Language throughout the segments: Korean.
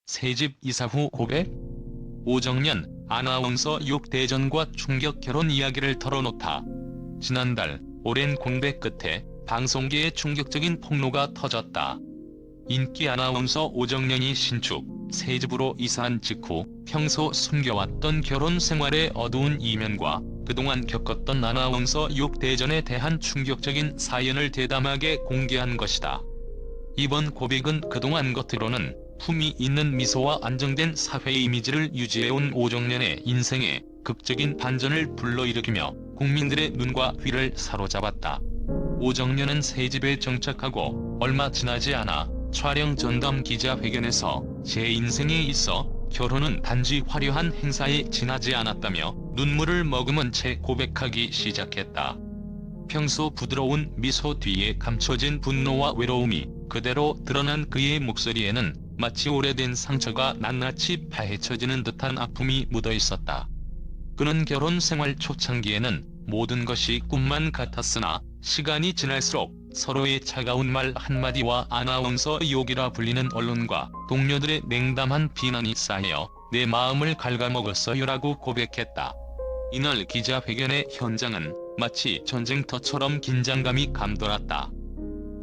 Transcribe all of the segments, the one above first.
새집 이사 후 고백? 오정연 아나운서 6대전과 충격 결혼 이야기를 털어놓다. 지난달 오랜 공백 끝에 방송계에 충격적인 폭로가 터졌다. 인기 아나운서 오정연이 신축 새집으로 이사한 직후 평소 숨겨왔던 결혼 생활의 어두운 이면과 그동안 겪었던 아나운서 6대전에 대한 충격적인 사연을 대담하게 공개한 것이다. 이번 고백은 그동안 겉으로는 품위 있는 미소와 안정된 사회 이미지를 유지해온 오정연의 인생에 극적인 반전을 불러일으키며 국민들의 눈과 귀를 사로잡았다. 오정연은 새집에 정착하고 얼마 지나지 않아 촬영 전담 기자회견에서 제 인생에 있어 결혼은 단지 화려한 행사에 지나지 않았다며 눈물을 머금은 채 고백하기 시작했다. 평소 부드러운 미소 뒤에 감춰진 분노와 외로움이 그대로 드러난 그의 목소리에는 마치 오래된 상처가 낱낱이 파헤쳐지는 듯한 아픔이 묻어있었다. 그는 결혼 생활 초창기에는 모든 것이 꿈만 같았으나 시간이 지날수록 서로의 차가운 말 한마디와 아나운서 욕이라 불리는 언론과 동료들의 냉담한 비난이 쌓여 내 마음을 갉아먹었어요라고 고백했다. 이날 기자회견의 현장은 마치 전쟁터처럼 긴장감이 감돌았다.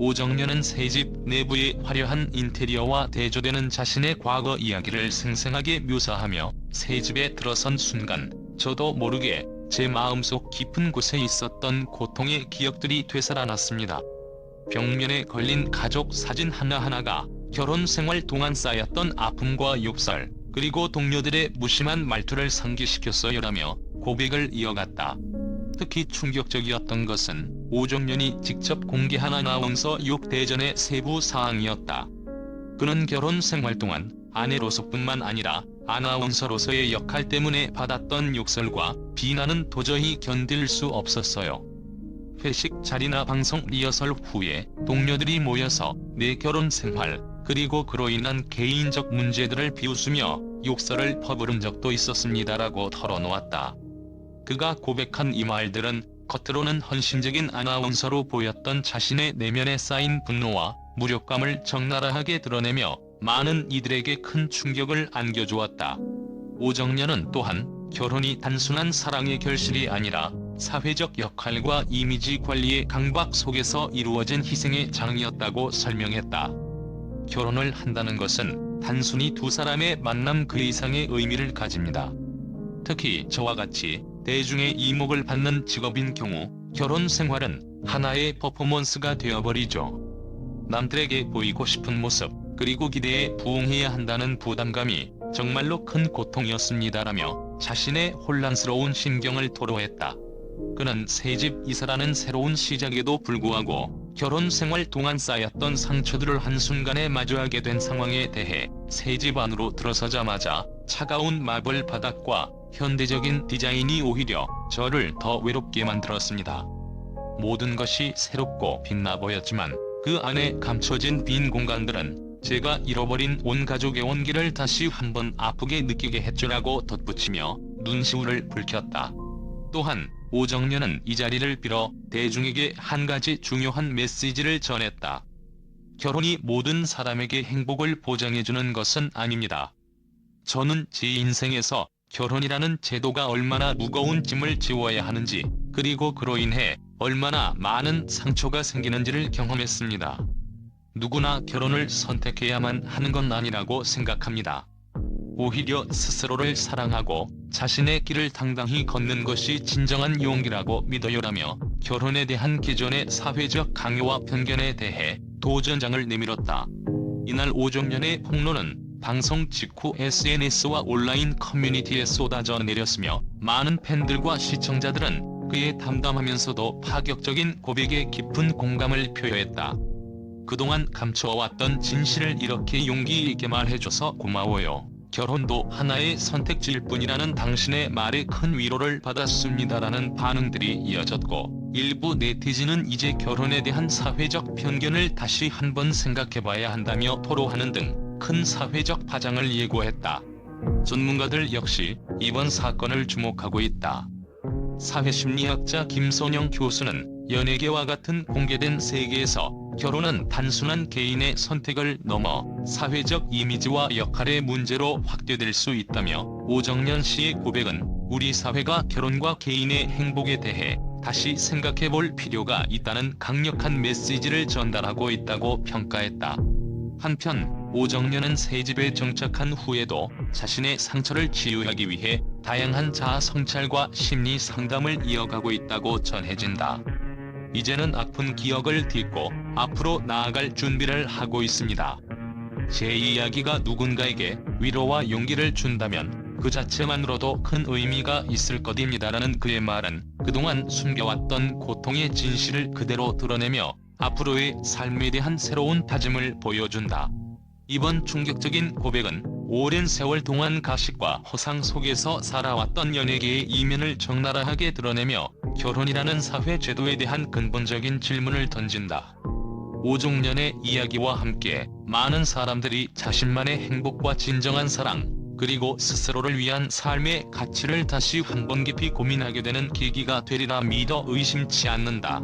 오정연은 새집 내부의 화려한 인테리어와 대조되는 자신의 과거 이야기를 생생하게 묘사하며 새집에 들어선 순간 저도 모르게 제 마음속 깊은 곳에 있었던 고통의 기억들이 되살아났습니다. 벽면에 걸린 가족 사진 하나하나가 결혼 생활 동안 쌓였던 아픔과 욕설, 그리고 동료들의 무심한 말투를 상기시켰어요라며 고백을 이어갔다. 특히 충격적이었던 것은 오정연이 직접 공개한 아나운서 6대전의 세부 사항이었다. 그는 결혼 생활 동안 아내로서뿐만 아니라 아나운서로서의 역할 때문에 받았던 욕설과 비난은 도저히 견딜 수 없었어요. 회식 자리나 방송 리허설 후에 동료들이 모여서 내 결혼 생활, 그리고 그로 인한 개인적 문제들을 비웃으며 욕설을 퍼부른 적도 있었습니다라고 털어놓았다. 그가 고백한 이 말들은 겉으로는 헌신적인 아나운서로 보였던 자신의 내면에 쌓인 분노와 무력감을 적나라하게 드러내며 많은 이들에게 큰 충격을 안겨주었다. 오정연은 또한 결혼이 단순한 사랑의 결실이 아니라 사회적 역할과 이미지 관리의 강박 속에서 이루어진 희생의 장이었다고 설명했다. 결혼을 한다는 것은 단순히 두 사람의 만남 그 이상의 의미를 가집니다. 특히 저와 같이 대중의 이목을 받는 직업인 경우 결혼 생활은 하나의 퍼포먼스가 되어버리죠. 남들에게 보이고 싶은 모습, 그리고 기대에 부응해야 한다는 부담감이 정말로 큰 고통이었습니다라며 자신의 혼란스러운 심경을 토로했다. 그는 새집 이사라는 새로운 시작에도 불구하고 결혼 생활 동안 쌓였던 상처들을 한순간에 마주하게 된 상황에 대해 새집 안으로 들어서자마자 차가운 마블 바닥과 현대적인 디자인이 오히려 저를 더 외롭게 만들었습니다. 모든 것이 새롭고 빛나 보였지만 그 안에 감춰진 빈 공간들은 제가 잃어버린 온 가족의 온기를 다시 한번 아프게 느끼게 했죠라고 덧붙이며 눈시울을 붉혔다. 또한 오정연은 이 자리를 빌어 대중에게 한 가지 중요한 메시지를 전했다. 결혼이 모든 사람에게 행복을 보장해주는 것은 아닙니다. 저는 제 인생에서 결혼이라는 제도가 얼마나 무거운 짐을 지워야 하는지, 그리고 그로 인해 얼마나 많은 상처가 생기는지를 경험했습니다. 누구나 결혼을 선택해야만 하는 건 아니라고 생각합니다. 오히려 스스로를 사랑하고 자신의 길을 당당히 걷는 것이 진정한 용기라고 믿어요라며 결혼에 대한 기존의 사회적 강요와 편견에 대해 도전장을 내밀었다. 이날 오정연의 폭로는 방송 직후 SNS와 온라인 커뮤니티에 쏟아져 내렸으며 많은 팬들과 시청자들은 그의 담담하면서도 파격적인 고백에 깊은 공감을 표했다. 그동안 감춰왔던 진실을 이렇게 용기 있게 말해줘서 고마워요. 결혼도 하나의 선택지일 뿐이라는 당신의 말에 큰 위로를 받았습니다라는 반응들이 이어졌고, 일부 네티즌은 이제 결혼에 대한 사회적 편견을 다시 한번 생각해봐야 한다며 토로하는 등 큰 사회적 파장을 예고했다. 전문가들 역시 이번 사건을 주목하고 있다. 사회심리학자 김선영 교수는 연예계와 같은 공개된 세계에서 결혼은 단순한 개인의 선택을 넘어 사회적 이미지와 역할의 문제로 확대될 수 있다며 오정연 씨의 고백은 우리 사회가 결혼과 개인의 행복에 대해 다시 생각해볼 필요가 있다는 강력한 메시지를 전달하고 있다고 평가했다. 한편 오정연은 새집에 정착한 후에도 자신의 상처를 치유하기 위해 다양한 자아 성찰과 심리 상담을 이어가고 있다고 전해진다. 이제는 아픈 기억을 딛고 앞으로 나아갈 준비를 하고 있습니다. 제 이야기가 누군가에게 위로와 용기를 준다면 그 자체만으로도 큰 의미가 있을 것입니다라는 그의 말은 그동안 숨겨왔던 고통의 진실을 그대로 드러내며 앞으로의 삶에 대한 새로운 다짐을 보여준다. 이번 충격적인 고백은 오랜 세월 동안 가식과 허상 속에서 살아왔던 연예계의 이면을 적나라하게 드러내며 결혼이라는 사회 제도에 대한 근본적인 질문을 던진다. 오정연의 이야기와 함께 많은 사람들이 자신만의 행복과 진정한 사랑, 그리고 스스로를 위한 삶의 가치를 다시 한번 깊이 고민하게 되는 계기가 되리라 믿어 의심치 않는다.